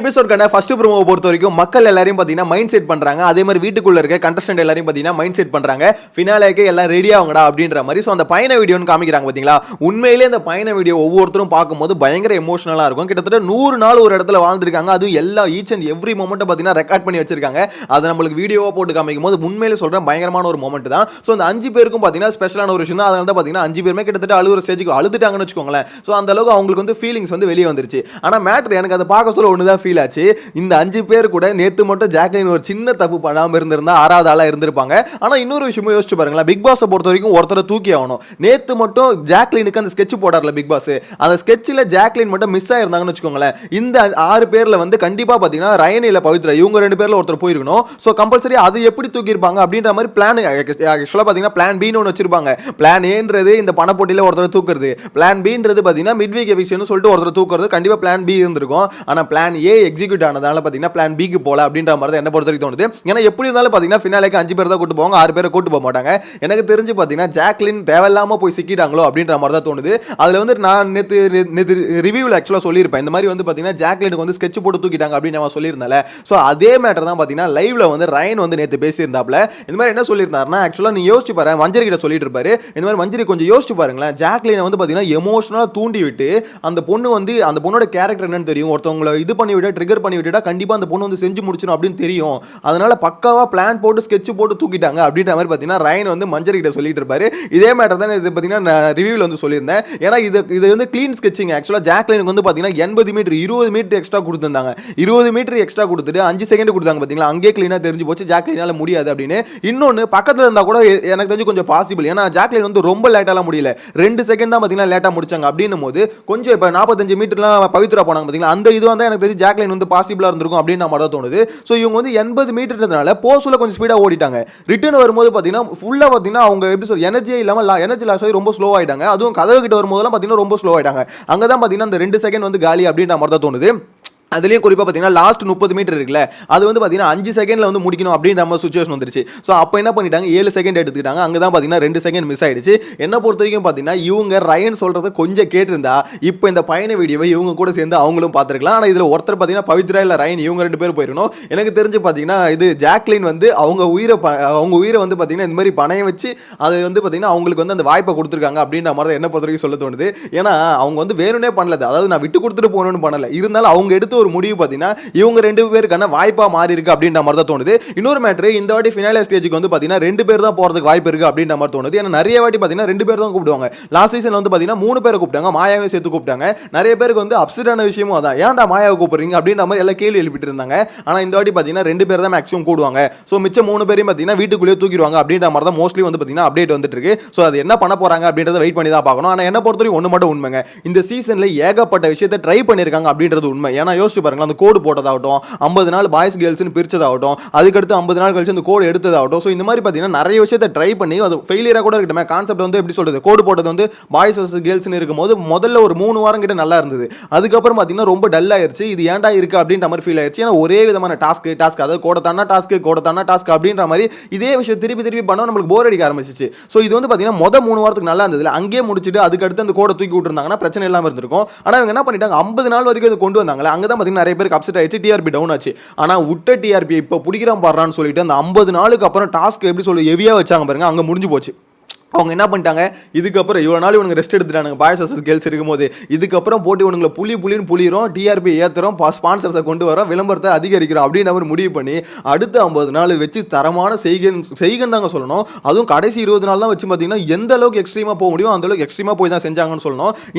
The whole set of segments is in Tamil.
எபிசோட்கான ஃபர்ஸ்ட் ப்ரோமோ பொறுத்த வரைக்கும் மக்கள் எல்லாரையும் பார்த்தீங்கன்னா மைண்ட் செட் பண்றாங்க. அதே மாதிரி வீட்டுக்குள்ள இருக்க கண்டஸ்டன்ட் எல்லாரையும் பார்த்தீங்கன்னா மைண்ட் செட் பண்றாங்க. ஃபினாலேக்கு எல்லாம் ரெடி ஆகுங்கடா அப்படின்ற மாதிரி. ஸோ அந்த பயண வீடியோன்னு காமிக்கிறாங்க பார்த்தீங்களா. உண்மையிலேயே அந்த பயண வீடியோ ஒவ்வொருத்தரும் பார்க்கும்போது பயங்கர எமோஷனலாக இருக்கும். கிட்டத்தட்ட 100 நாள் ஒரு இடத்துல வாழ்ந்துருக்காங்க. அதுவும் எல்லா ஈச் அண்ட் எவ்ரி மொமெண்ட்டை பார்த்தீங்கன்னா ரெக்கார்ட் பண்ணி வச்சிருக்காங்க. அதை நம்மளுக்கு வீடியோவாக போட்டு காமிக்கும் போது உண்மையிலே சொல்கிறேன் பயங்கரமான ஒரு மொமெண்ட் தான். ஸோ அந்த 5 பேருக்கும் பார்த்தீங்கன்னா ஸ்பெஷலான ஒரு விஷயம் தான். அதனால தான் பார்த்தீங்கன்னா 5 பேருமே கிட்டத்தட்ட அழுகிற ஸ்டேஜுக்கு அழுதுட்டாங்கன்னு வச்சுக்கோங்களேன். ஸோ அந்த அளவுக்கு அவங்களுக்கு வந்து ஃபீலிங்ஸ் வந்து வெளியே வந்துருச்சு. ஆனால் மேட்ரு எனக்கு அதை பார்க்க சொல்ல ஒன்று தான் ஃபீல் ஆச்சு. இந்த 5 பேர் கூட நேத்து மட்டும் ஜாக்லின் ஒரு சின்ன தப்பு பண்ணாம இருந்திருந்தா 6வது ஆளா இருந்திருப்பாங்க. ஆனா இன்னொரு விஷயமும் யோசிச்சு பாருங்களேன். பிக் பாஸ் பொறுத்த வரைக்கும் ஒருத்தரை தூக்கி ஆகணும். நேத்து மட்டும் ஜாக்லினுக்கு அந்த ஸ்கெட்ச் போடார்ல பிக் பாஸ், அந்த ஸ்கெட்ச்ல ஜாக்லின் மட்டும் மிஸ் ஆயிருந்தாங்கன்னு வச்சுக்கோங்களேன். இந்த 6 பேர்ல வந்து கண்டிப்பா பாத்தீங்கன்னா ரயன் இல்ல பவித்ரா இவங்க 2 பேர்ல ஒருத்தர் போயிருக்கணும். சோ கம்பல்சரி அது எப்படி தூக்கி இருப்பாங்க அப்படின்ற மாதிரி பிளான் ஆக்சுவலா பாத்தீங்கன்னா பிளான் பி ஒன்று வச்சிருப்பாங்க. பிளான் ஏன்றது இந்த பண போட்டியில ஒருத்தர் தூக்குறது, பிளான் பின்றது பாத்தீங்கன்னா மிட்வீக் எவிக்ஷன் சொல்லிட்டு ஒருத்தர் தூக்குறது. கண்டிப்பா பிளான் பி இருந்திருக்கும். ஆனா பிளான் ஏ எக்ஸிக்யூட் ஆனதால பாத்தீங்கன்னா பிளான் பிக்கு போல அப்படின்ற மாதிரி தான் என்ன பொறுத்த வரைக்கும் தோணுது. ஏன்னா எப்படி இருந்தாலும் பாத்தீங்கன்னா ஃபினாலேக்கு 5 பேர் தான் கூட்டு போவாங்க, 6 பேரை கூட்டு போக மாட்டாங்க. எனக்கு தெரிஞ்சு பாத்தீங்கன்னா ஜாக்லின் தேவையில்லாம போய் சிக்கிட்டாங்களோ அப்படின்ற மாதிரி தான் தோணுது. அதுல வந்து நான் நேத்து ரிவ்யூல ஆக்சுவலா சொல்லியிருப்பேன். இந்த மாதிரி வந்து பாத்தீங்கன்னா ஜாக்லினுக்கு வந்து ஸ்கெட்ச் போட்டு தூக்கிட்டாங்க அப்படின்னு நான் சொல்லியிருந்தேன். சோ அதே மேட்டர் தான் பாத்தீங்கன்னா லைவ்ல வந்து ரயன் வந்து நேத்து பேசியிருந்தாப்ல. இந்த மாதிரி என்ன சொல்லியிருந்தாருன்னா ஆக்சுவலா நீ யோசிச்சு பாரு, மஞ்சரி கிட்ட சொல்லிட்டு இருப்பாரு. இந்த மாதிரி மஞ்சரி கொஞ்சம் யோசிச்சு பாருங்களேன். ஜாக்லினை வந்து பாத்தீங்கன்னா எமோஷனலா தூண்டி விட்டு அந்த பொண்ணு வந்து அந்த பொண்ணோட கேரக்டர் என்னன்னு தெரியும். ஒருத்தவங்களை இது பண்ணி விட ட்ரிகர் பண்ணி விட்டுட்டா கண்டிப்பா அந்த பொண்ணு வந்து செஞ்சு முடிச்சிடும் அப்படின்னு தெரியும். அதனால பக்காவா பிளான் போட்டு ஸ்கெட்ச் போட்டு தூக்கிட்டாங்க அப்படின்ற மாதிரி பாத்தீங்கன்னா ரயன் வந்து மஞ்சரி கிட்ட சொல்லிட்டு இருப்பாரு. இதே மேட்டர் தான் இது பாத்தீங்கன்னா நான் ரிவ்யூல வந்து சொல்லியிருந்தேன். ஏன்னா இது வந்து க்ளீன் ஸ்கெட்சிங். ஆக்சுவலா ஜாக்லினுக்கு வந்து பாத்தீங்கன்னா 80 மீட்டர் 20 மீட்டர் எக்ஸ்ட்ரா கொடுத்திருந்தாங்க. 20 மீட்டர் எக்ஸ்ட்ரா கொடுத்துட்டு 5 செகண்ட் கொடுத்தாங்க பாத்தீங்களா. அங்கே க்ளீனா தெரிஞ்சு போச்சு ஜாக்லினால முடியாது அப்படின்னு. இன்னொன்னு பக்கத்துல இருந்தா கூட எனக்கு தெரிஞ்சு கொஞ்சம் பாசிபிள். ஏன்னா ஜாக்லின் வந்து ரொம்ப லேட்டாலாம் முடியல, 2 செகண்ட் தான் பாத்தீங்கன்னா லேட்டா முடிச்சாங்க. அப்படின்னும் போது கொஞ்சம் இப்ப 45 மீட்டர்லாம் பவித்ரா போனாங்க பாத்தீங்களா, அந்த இது வந்து எனக்கு தெரிஞ்சு ஜாக்லின் வந்து பாசிபிளா இருந்திருக்கும் அப்படின்னு நம்ம தான் தோணுது. ஸோ இவங்க வந்து 80 மீட்டர்ன்றதுனால போஸ்ட்ல கொஞ்சம் ஸ்பீடாக ஓடிட்டாங்க. ரிட்டர்ன் வரும்போது பார்த்தீங்கன்னா ஃபுல்லாக பார்த்தீங்கன்னா அவங்க எப்படி சொல்ல எனர்ஜியே இல்லாமல் எனர்ஜி லாஸ் ஆகி ரொம்ப ஸ்லோ ஆயிட்டாங்க. அதுவும் கதவு கிட்ட வரும்போதெல்லாம் பார்த்தீங்கன்னா ரொம்ப ஸ்லோ ஆயிட்டாங்க. அங்கே தான் பார்த்தீங்கன்னா அந்த 2 செகண்ட் வந்து காலி அப்படின்ற மாதிரி தான் தோணுது. அதுலேயும் குறிப்பாக பார்த்தீங்கன்னா லாஸ்ட் 30 மீட்டர் இருக்குல்ல, அது வந்து பார்த்தீங்கன்னா 5 செகண்டில் வந்து முடிக்கணும் அப்படின்ற மாதிரி சுச்சுவேஷன் வந்துருச்சு. ஸோ அப்போ என்ன பண்ணிட்டாங்க, 7 செகண்ட் எடுத்துக்கிட்டாங்க. அங்கே தான் பார்த்தீங்கன்னா 2 செகண்ட் மிஸ் ஆயிடுச்சு. என்ன பொறுத்த வரைக்கும் பார்த்தீங்கன்னா இவங்க ரயன் சொல்கிறத கொஞ்சம் கேட்டிருந்தா இப்போ இந்த பயண வீடியோவை இவங்க கூட சேர்ந்து அவங்களும் பார்த்துருக்கலாம். ஆனால் இதில் ஒருத்தர் பார்த்தீங்கன்னா பவித்ரா இல்லை ரயன் இவங்க 2 பேர் போயிருக்கணும். எனக்கு தெரிஞ்சு பார்த்தீங்கன்னா இது ஜாக்லின் வந்து அவங்க உயிரை வந்து பார்த்தீங்கன்னா இந்த மாதிரி பணைய வச்சு அது வந்து பார்த்தீங்கன்னா அவங்களுக்கு வந்து அந்த வாய்ப்பை கொடுத்துருக்காங்க அப்படின்ற மாதிரி என்ன பொறுத்த வரைக்கும் சொல்ல தோணுது. ஏன்னா அவங்க வந்து வேணும்னே பண்ணல, அதாவது நான் விட்டு கொடுத்துட்டு போகணும்னு பண்ணல. இருந்தாலும் அவங்க எடுத்து ஒரு முடிவு பார்த்தீங்கன்னா இவங்க 2 பேருக்கான வாய்ப்பா மாறி இருக்கு அப்படின்ற மாதிரி தான் தோணுது. இன்னொரு மேட்டர், இந்த வாட்டி ஃபினாலே ஸ்டேஜுக்கு வந்து பார்த்தீங்கன்னா 2 பேர் தான் போறதுக்கு வாய்ப்பு இருக்கு அப்படின்ற மாதிரி தோணுது. ஏன்னா நிறைய வாட்டி பார்த்தீங்கன்னா 2 பேர் தான் கூப்பிடுவாங்க. லாஸ்ட் சீசன்ல வந்து பார்த்தீங்கன்னா 3 பேரை கூப்பிட்டாங்க, மாயாவை சேர்த்து கூப்பிட்டாங்க. நிறைய பேருக்கு வந்து அப்செட்டான விஷயமும் அதான், ஏன்டா மாயாவை கூப்பிடுறீங்க அப்படின்ற மாதிரி எல்லாம் கேள்வி எழுப்பிட்டு இருந்தாங்க. ஆனா இந்த வாட்டி பார்த்தீங்கன்னா 2 பேர் தான் மேக்ஸிமம் கூடுவாங்க. ஸோ மிச்சம் 3 பேரையும் பார்த்தீங்கன்னா வீட்டுக்குள்ளேயே தூக்கிடுவாங்க அப்படின்ற மாதிரி தான் மோஸ்ட்லி வந்து பார்த்தீங்கன்னா அப்டேட் வந்துட்டு இருக்கு. ஸோ அது என்ன பண்ண போறாங்க அப்படின்றத வெயிட் பண்ணி தான் பார்க்கணும். ஆனால் என்ன பொறுத்தவரைக்கும் ஒன்று மட்டும் உண்மைங்க, இந்த சீசன்ல ஏகப்பட்ட விஷயத்தை ட்ரை பண்ணியிருக்காங்க அப்படின்றது உண்மை. ஏன்னா யோசிச்சு பாருங்க, அந்த கோடு போட்டதாகட்டும், 50 நாள் பாய்ஸ் கேர்ள்ஸ்னு பிரிச்சதாகட்டும், அதுக்கடுத்து 50 நாள் கழிச்சு அந்த கோடு எடுத்ததாகட்டும். ஸோ இந்த மாதிரி பார்த்தீங்கன்னா நிறைய விஷயத்தை ட்ரை பண்ணி அது ஃபெயிலியராக கூட இருக்கட்டும். கான்செப்ட் வந்து எப்படி சொல்றது, கோடு போட்டது வந்து பாய்ஸ் வர்சஸ் கேர்ள்ஸ்னு இருக்கும்போது முதல்ல ஒரு 3 வாரம் கிட்ட நல்லா இருந்தது. அதுக்கப்புறம் பார்த்தீங்கன்னா ரொம்ப டல் ஆயிருச்சு. இது ஏன்டா இருக்கு அப்படின்ற மாதிரி ஃபீல் ஆயிருச்சு. ஏன்னா ஒரே விதமான டாஸ்க் அதாவது கோடத்தானா டாஸ்க் அப்படின்ற மாதிரி இதே விஷயம் திருப்பி பண்ண நம்மளுக்கு போர் அடிக்க ஆரம்பிச்சிச்சு. ஸோ இது வந்து பார்த்தீங்கன்னா 3 வாரத்துக்கு நல்லா இருந்தது, அங்கேயே முடிச்சுட்டு அதுக்கடுத்து அந்த கோடை தூக்கி விட்டுருந்தாங்கன்னா பிரச்சனை இல்லாமல் இருந்திருக்கும். ஆனால் இவங்க என்ன பண்ணிட்டாங்க, 50 நாள் வரைக்கும் அதை கொண்டு வந்தாங்களே, அங்கே தான் பார்த்தீங்கன்னா நிறைய பேருக்கு அப்செட் ஆயிடுச்சு, டிஆர்பி டவுன் ஆச்சு. ஆனா விட்ட டிஆர்பி இப்போ பிடிக்கிறான் பாடுறான்னு சொல்லிட்டு அந்த 50 நாளுக்கு அப்புறம் டாஸ்க் எப்படி சொல்லி ஹெவியா வச்சாங்க பாருங்க, அங்க முடிஞ்சு போச்சு. அவங்க என்ன பண்ணிட்டாங்க, இதுக்கப்புறம் இவ்வளோ நாள் இவனுக்கு ரெஸ்ட் எடுத்துட்டானுங்க பாய்ஸ் வர்சஸ் கேர்ள்ஸ் இருக்கும்போது, இதுக்கப்புறம் போட்டு இவனுங்களை புளின்னு புளிகிறோம், டிஆர்பி ஏற்றுறோம், ஸ்பான்சர்ஸை கொண்டு வரோம், விளம்பரத்தை அதிகரிக்கிறோம் அப்படின்னு அவர் முடிவு பண்ணி அடுத்த 50 நாள் வச்சு தரமான செய்கன் தாங்க சொல்லணும். அதுவும் கடைசி 20 நாள் தான் வச்சு பார்த்தீங்கன்னா எந்த அளவுக்கு எக்ஸ்ட்ரீமாக போக முடியும் அந்த அளவுக்கு எக்ஸ்ட்ரீமாக போய் தான் செஞ்சாங்கன்னு சொல்லணும்.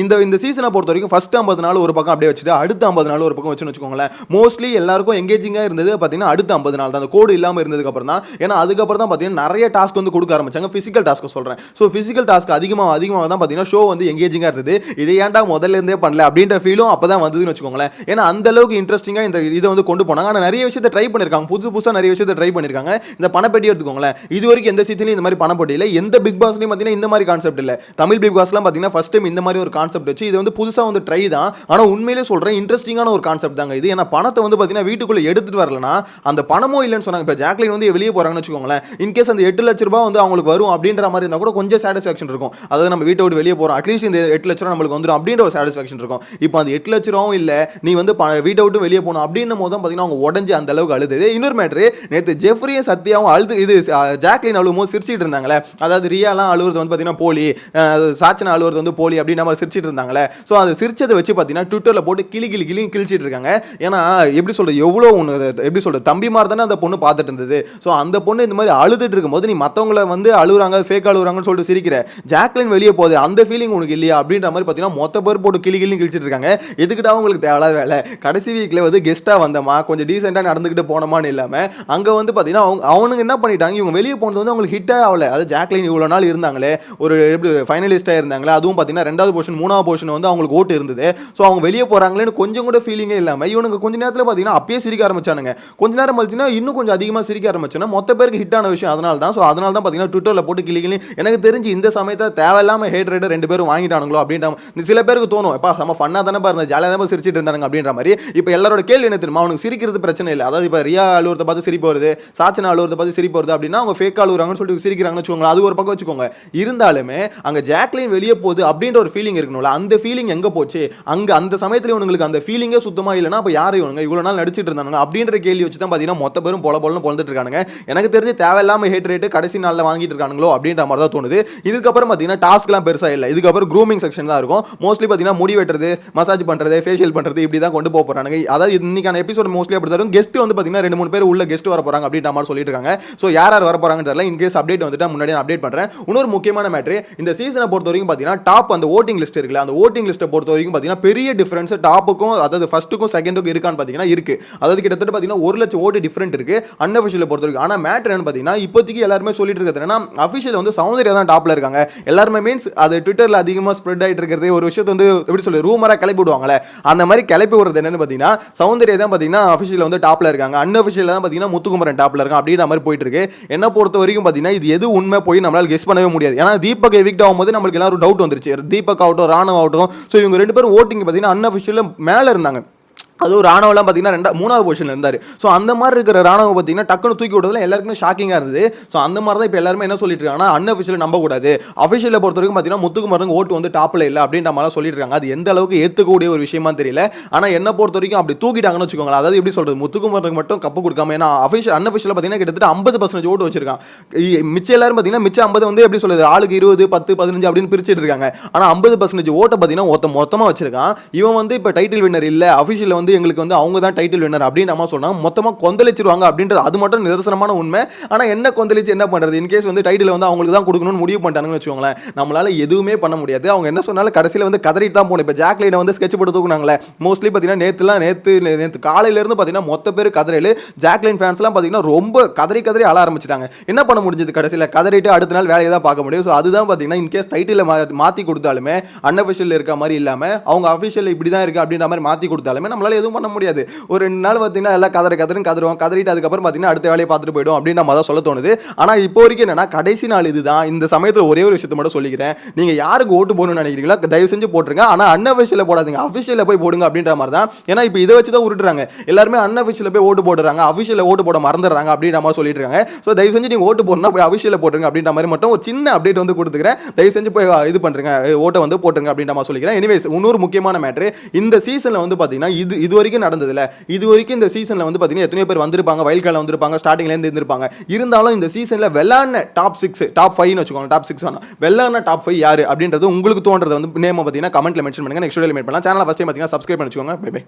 இந்த சீசனை பொறுத்த வரைக்கும் ஃபர்ஸ்ட் 50 நாள் ஒரு பக்கம் அப்படியே வச்சுட்டு அடுத்த 50 நாள் ஒரு பக்கம் வச்சுன்னு வச்சுக்கோங்களேன். மோஸ்ட்லி எல்லாருக்கும் எங்கேஜிங்காக இருந்தது பார்த்தீங்கன்னா அடுத்த 50 நாள் தான், அந்த கோடு இல்லாமல் இருந்ததுக்கு அப்புறம் தான். ஏன்னா அதுக்கப்புறம் தான் பார்த்தீங்கன்னா நிறைய டாஸ்க் வந்து கொடுக்க ஆரம்பிச்சாங்க, பிசிக்கல் டாஸ்க் சொல்கிறேன். ஸோ பிசிக்கல் டாஸ்க் அதிகமாக தான் பார்த்தீங்கன்னா ஷோ வந்து எங்கேஜிங்காக இருந்தது. இதை ஏன்டா முதல்ல இருந்தே பண்ணல அப்படின்ற ஃபீலும் அப்போ தான் வந்ததுன்னு வச்சுக்கோங்களேன். ஏன்னா அந்த அளவுக்கு இன்ட்ரெஸ்டிங்காக இந்த இதை வந்து கொண்டு போனாங்க. ஆனால் நிறைய விஷயத்தை ட்ரை பண்ணியிருக்காங்க, புதுசாக நிறைய விஷயத்தை ட்ரை பண்ணியிருக்காங்க. இந்த பணப்பெட்டி எடுத்துக்கோங்களேன், இது வரைக்கும் எந்த சீசன்லையும் இந்த மாதிரி பணப்பெட்டி இல்லை, எந்த பிக் பாஸ்லையும் பார்த்தீங்கன்னா இந்த மாதிரி கான்செப்ட் இல்லை. தமிழ் பிக் பாஸ்லாம் பார்த்தீங்கன்னா ஃபர்ஸ்ட் டைம் இந்த மாதிரி ஒரு கான்செப்ட் வச்சு இது வந்து புதுசாக வந்து ட்ரை தான். ஆனால் உண்மையிலே சொல்கிறேன் இன்ட்ரெஸ்டிங்கான ஒரு கான்செப்ட் தாங்க இது. ஏன்னா பணத்தை வந்து பார்த்தீங்கன்னா வீட்டுக்குள்ளே எடுத்துட்டு வரலனா அந்த பணமும் இல்லைன்னு சொன்னாங்க. இப்போ ஜாக்லின் வந்து வெளியே போகிறாங்கன்னு வச்சுக்கோங்களேன், இன்கேஸ் அந்த 8 லட்ச ரூபாய் வந்து அவங்களுக்கு வரும் அப்படின்ற மாதிரி இருந்தால் கூட கூட கொஞ்சம் சாட்டிஸ்ஃபேக்ஷன் இருக்கும். அதாவது நம்ம வீட்டை விட்டு வெளியே போறோம், அட்லீஸ்ட் இந்த 8 லட்சம் ரூபா நம்மளுக்கு வந்துடும் அப்படின்ற ஒரு சாட்டிஸ்ஃபேக்ஷன் இருக்கும். இப்போ அந்த 8 லட்ச ரூபாவும் இல்ல, நீ வந்து வீட்டை விட்டு வெளியே போகணும் அப்படின்னும் போது தான் பாத்தீங்கன்னா அவங்க உடஞ்சி அந்த அளவுக்கு அழுது. இன்னொரு மேட்ரு, நேற்று ஜெஃப்ரியும் சத்யாவும் அழுது இது ஜாக்லின் அழுவும் சிரிச்சிட்டு இருந்தாங்களே, அதாவது ரியாலாம் அழுவுறது வந்து பாத்தீங்கன்னா போலி, சாச்சனா அழுவுறது வந்து போலி அப்படின்னு நம்ம சிரிச்சிட்டு இருந்தாங்களே. ஸோ அது சிரிச்சதை வச்சு பாத்தீங்கன்னா ட்விட்டர்ல போட்டு கிளி கிழிச்சிட்டு இருக்காங்க. ஏன்னா எப்படி சொல்றது, எவ்வளோ எப்படி சொல்றது, தம்பி மாதிரி தானே அந்த பொண்ணு பார்த்துட்டு இருந்தது. ஸோ அந்த பொண்ணு இந்த மாதிரி அழுதுட்டு இருக்கும்போது நீ மற்றவங்களை வந்து அழுகுறாங்க, ஃபேக் அழுகுறாங்கன்னு சொல்லிட்டு சிரிக்கிற, ஜாக்லின் வெளியே போகுது அந்த ஃபீலிங் உனக்கு இல்லையா அப்படின்ற மாதிரி பார்த்தீங்கன்னா மொத்த பேர் போட்டு கிளி கிழிச்சிட்டு இருக்காங்க. எதுக்கிட்டா உங்களுக்கு தேவையில்லாத வேலை, கடைசி வீக்கில் வந்து கெஸ்ட்டாக வந்தோமா, கொஞ்சம் டீசெண்டாக நடந்துக்கிட்டு போனோமான்னு இல்லாமல் அங்கே வந்து பார்த்தீங்கன்னா அவனுங்க என்ன பண்ணிட்டாங்க, இவங்க வெளியே போனது வந்து அவங்களுக்கு ஹிட்டே ஆகல. அது ஜாக்லின் இவ்வளோ நாள் இருந்தாங்களே, ஒரு எப்படி ஃபைனலிஸ்ட்டாக இருந்தாங்களே, அதுவும் பார்த்தீங்கன்னா 2வது பொசிஷன் 3வது பொசிஷன் வந்து அவங்களுக்கு ஓட்டு இருந்தது. ஸோ அவங்க வெளியே போகிறாங்களேன்னு கொஞ்சம் கூட ஃபீலிங்கே இல்லாமல் இவனுக்கு கொஞ்ச நேரத்தில் பார்த்தீங்கன்னா அப்பயே சிரிக்க ஆரம்பிச்சானுங்க. கொஞ்ச நேரம் கழிச்சுன்னா இன்னும் கொஞ்சம் அதிகமாக சிரிக்க ஆரம்பிச்சோன்னா மொத்த பேருக்கு ஹிட்டான விஷயம் அதனால தான். ஸோ அதனால தான் பார்த்தீங்கன்னா ட்விட்டரில் போட்டு கிளி எனக்கு தெரிஞ்சு இந்த சமயத்தை தேவையில்லாமல் ஹேட் ரைடர் 2 பேரும் வாங்கிட்டானுங்களோ அப்படின்ற சில பேருக்கு தோணும். எப்பா செம்ம ஃபன்னாக தானே பாருங்க, ஜாலியாக தான் சிரிச்சிட்டு இருந்தாங்க அப்படின்ற மாதிரி. இப்போ எல்லாரோட கேள்வி என்ன தெரியுமா, அவனுக்கு சிரிக்கிறது பிரச்சனை இல்லை. அதாவது இப்போ ரியா அழுவுறதை பார்த்து சிரிப்பு வருது, சாச்சனா அழுவுறதை பார்த்து சிரிப்பு வருது அப்படின்னா அவங்க ஃபேக் அழுகுறாங்கன்னு சொல்லிட்டு சிரிக்கிறாங்கன்னு வச்சுக்கோங்க, அது ஒரு பக்கம் வச்சுக்கோங்க. இருந்தாலுமே அங்கே ஜாக்லின் வெளியே போகுது அப்படின்ற ஒரு ஃபீலிங் இருக்கணும்ல, அந்த ஃபீலிங் எங்கே போச்சு? அங்கே அந்த சமயத்தில் இவங்களுக்கு அந்த ஃபீலிங்கே சுத்தமாக இல்லைன்னா அப்போ யார் இவனுங்க இவ்வளோ நாள் நடிச்சிட்டு இருந்தாங்க அப்படின்ற கேள்வி வச்சு தான் பார்த்தீங்கன்னா மொத்த பேரும் பொலன்னு பொழுதுட்டு இருக்கானுங்க. எனக்கு தெரிஞ்சு தேவையில்லாமல் ஹேட் ரேட்டு கடைசி நாளில் வாங்கிட்டு இருக்கானுங்களோ அப்படின்ற மாதிரி தான் தோணுது. இதுக்கப்புறம் பார்த்தீங்கன்னா டாஸ்க்லாம் பெருசாக இல்லை, இதுக்கப்புறம் க்ரூமிங் செக்ஷன் தான் இருக்கும். மோஸ்ட்லி பார்த்தீங்கன்னா முடி வெட்டுறது, மசாஜ் பண்ணுறது, ஃபேஷியல் பண்ணுறது இப்படி தான் கொண்டு போகிறாங்க. அதாவது இன்னைக்கான எபிசோட் மோஸ்ட்லி அப்படி தான். கெஸ்ட் வந்து பார்த்தீங்கன்னா 2-3 பேர் உள்ள கெஸ்ட் வர போகிறாங்க அப்படின்ற மாதிரி சொல்லிட்டு இருக்காங்க. ஸோ யார் வர போகிறாங்கன்னு தெரியல. இன்கேஸ் அப்டேட் வந்துட்டு முன்னாடி அப்டேட் பண்ணுறேன். இன்னொரு முக்கியமான மேட்ரு, இந்த சீசனை பொறுத்த வரைக்கும் பார்த்தீங்கன்னா டாப் அந்த ஓட்டிங் லிஸ்ட் இருக்குல்ல, அந்த ஓட்டிங் லிஸ்ட்டை பொறுத்த வரைக்கும் பார்த்தீங்கன்னா பெரிய டிஃபரன்ஸ் டாப்புக்கும் அதாவது ஃபர்ஸ்ட்டுக்கும் செகண்டுக்கும் இருக்கான்னு பார்த்தீங்கன்னா இருக்கு. அதாவது கிட்டத்தட்ட பார்த்தீங்கன்னா 1 லட்சம் ஓட்டு டிஃபரெண்ட் இருக்கு அன்அஃபிஷியலை பொறுத்த வரைக்கும். ஆனால் மேட்ரு என்ன பார்த்தீங்கன்னா இப்போதைக்கு எல்லாருமே சொல்லிட்டு இருக்கிறது என்னன்னா அஃபிஷியல் வந்து சௌந்தர்யா தான் டாப்ல இருக்காங்க. எல்லாருமே மீன்ஸ் அது ட்விட்டர்ல அதிகமாக ஸ்ப்ரெட் ஆகிட்டு இருக்கிறது ஒரு விஷயத்தை வந்து எப்படி சொல்லி ரூமரா கிளப்பி விடுவாங்களே, அந்த மாதிரி கிளப்பி விடுறது என்னன்னு பார்த்தீங்கன்னா சௌந்தர்யா தான் பார்த்தீங்கன்னா அஃபிஷியல் வந்து டாப்ல இருக்காங்க, அன்அஃபிஷியல் தான் பார்த்தீங்கன்னா முத்துக்குமரன் டாப்ல இருக்காங்க அப்படின்ற மாதிரி போயிட்டு இருக்கு. என்ன பொறுத்த வரைக்கும் பார்த்தீங்கன்னா இது எது உண்மை போய் நம்மளால கெஸ் பண்ணவே முடியாது. ஏன்னா தீபக் எவிக்ட் ஆகும்போது நம்மளுக்கு எல்லாரும் டவுட் வந்துருச்சு, தீபக் ஆகட்டும் ராணுவ ஆகட்டும். ஸோ இவங்க 2 பேரும் ஓட்டிங் பார்த்தீங்கன்னா அன்அஃபிஷியல் மேலே இருந்தாங்க. அதுவும் ராணுவலாம் பார்த்தீங்கன்னா 3வது பொசிஷனில் இருந்தார். ஸோ அந்த மாதிரி இருக்கிற ராணுவம் பார்த்தீங்கன்னா டக்குன்னு தூக்கி விடுறதுல எல்லாருக்குமே ஷாக்கிங்காக இருந்தது. ஸோ அந்த மாதிரி தான் இப்போ எல்லாருமே என்ன சொல்லிட்டு இருக்காங்கன்னா அன்அஃபிஷியல் நம்பக்கூடாது, அஃபிஷியலை பொறுத்த வரைக்கும் பார்த்தீங்கன்னா முத்துக்குமரன் ஓட்டு வந்து டாப்பில் இல்லை அப்படின்ற மாதிரி சொல்லிட்டு இருக்காங்க. அது எந்த அளவுக்கு ஏற்றுக்கூடிய ஒரு விஷயமா தெரியல. ஆனால் என்ன பொறுத்த வரைக்கும் அப்படி தூக்கிட்டாங்கன்னு வச்சுக்கோங்களேன். அதாவது எப்படி சொல்றது, முத்துக்குமரனுக்கு மட்டும் கப்பு கொடுக்காம, ஏன்னா அன்அஃபிஷியல் பார்த்தீங்கன்னா கிட்டத்தட்ட 50% ஓட்டு வச்சிருக்காங்க. மிச்சம் எல்லாரும் பார்த்தீங்கன்னா மிச்சம் 50 வந்து எப்படி சொல்றது ஆளுக்கு 20 10 15 அப்படின்னு பிரிச்சுட்டு இருக்காங்க. ஆனால் 50% ஓட்டை பார்த்தீங்கன்னா மொத்தமாக வச்சிருக்கான். இவன் வந்து இப்போ டைட்டில் வின்னர் இல்லை, அஃபிஷியல் வந்து எங்களுக்கு வந்து அவங்க தான் டைட்டில் வின்னர் அப்படின்னு நம்ம சொன்னா மொத்தமா கொந்தளிச்சிருவாங்க அப்படின்றது அது மட்டும் நிதர்சனமான உண்மை. ஆனா என்ன கொந்தளிச்சு என்ன பண்றது, இன்கேஸ் வந்து டைட்டில் வந்து அவங்களுக்கு தான் கொடுக்கணும்னு முடிவு பண்ணிட்டாங்கன்னு வச்சுக்கோங்களேன், நம்மளால எதுவுமே பண்ண முடியாது. அவங்க என்ன சொன்னாலும் கடைசியில் வந்து கதறிட்டு தான் போகணும். இப்போ ஜாக்லினை வந்து ஸ்கெட்ச் போட்டு தூக்குனாங்களே, மோஸ்ட்லி பார்த்தீங்கன்னா நேற்று காலையிலேருந்து பார்த்தீங்கன்னா மொத்த பேர் கதறையில் ஜாக்லின் ஃபேன்ஸ்லாம் பார்த்தீங்கன்னா ரொம்ப கதறி அழ ஆரம்பிச்சிட்டாங்க. என்ன பண்ண முடிஞ்சது, கடைசியில் கதறிட்டு அடுத்த நாள் வேலையை தான் பார்க்க முடியும். ஸோ அதுதான் பார்த்தீங்கன்னா இன்கேஸ் டைட்டில் மாற்றி கொடுத்தாலுமே அன்அஃபிஷியல் இருக்க மாதிரி இல்லாமல் அவங்க அஃபிஷியல் இப்படி தான் இருக்குது அப்படின்ற மாதிரி மாற்றி கொடுத்தாலுமே நம்மளால எதுவும் பண்ண முடியாது. ஒரு 2 நாள் பார்த்தீங்கன்னா எல்லாம் கதறுவோம், கதறிட்டு அதுக்கப்புறம் பார்த்தீங்கன்னா அடுத்த வேலையை பார்த்துட்டு போய்டும் அப்படின்னு நம்ம தான் சொல்ல தோணுது. ஆனால் இப்போ வரைக்கும் என்னன்னா கடைசி நாள் இதுதான். இந்த சமயத்தில் ஒரே ஒரு விஷயத்தை மட்டும் சொல்லிக்கிறேன், நீங்கள் யாருக்கு ஓட்டு போடணும்னு நினைக்கிறீங்களா தயவு செஞ்சு போட்டுருங்க. ஆனால் அன்அஃபிஷியலில் போடாதீங்க, அஃபிஷியலில் போய் போடுங்க அப்படின்ற மாதிரி தான். ஏன்னா இப்போ இதை வச்சு தான் உருட்டுறாங்க எல்லாருமே, அன்அஃபிஷியலில் போய் ஓட்டு போடுறாங்க, அஃபிஷியலில் ஓட்டு போட மறந்துடுறாங்க அப்படின்ற மாதிரி சொல்லிட்டு இருக்காங்க. ஸோ தயவு செஞ்சு நீங்கள் ஓட்டு போடணும்னா போய் அஃபிஷியலில் போட்டுருங்க அப்படின்ற மாதிரி மட்டும் ஒரு சின்ன அப்டேட் வந்து கொடுத்துக்கிறேன். தயவு செஞ்சு போய் இது பண்ணுறேங்க, ஓட்டை வந்து போட்டுருங்க அப்படின்ற மாதிரி சொல்லிக்கிறேன். எனிவேஸ் இன்னொரு முக்கியமான மேட்ரு, இந்த சீசனில் வந்து பார்த்தீங்கன்னா இது வரைக்கும் நடந்ததில்ல. இது வரைக்கும் இந்த சீசன்ல வந்து பாத்தீங்கன்னா எத்தனை பேர் வந்திருப்பாங்க, வைல்ட் கார்டுல வந்திருப்பாங்க, ஸ்டார்டிங்ல இருந்து இருந்திருப்பாங்க. இருந்தாலும் இந்த சீசன்ல வெள்ளான டாப் 6 டாப் 5 னு வெச்சுக்கோங்க, டாப் 6 வேணாம், வெள்ளான டாப் 5 யாரு அப்படின்றது உங்களுக்கு தோன்றது வந்து நேம் பாத்தீங்கன்னா கமெண்ட்ல மென்ஷன் பண்ணுங்க. நெக்ஸ்ட் வீடியோல மீட் பண்ணலாம். சேனலை ஃபர்ஸ்ட் டைம் பாத்தீங்கன்னா சப்ஸ்கிரைப் பண்ணி வச்சுக்கோங்க. Bye by.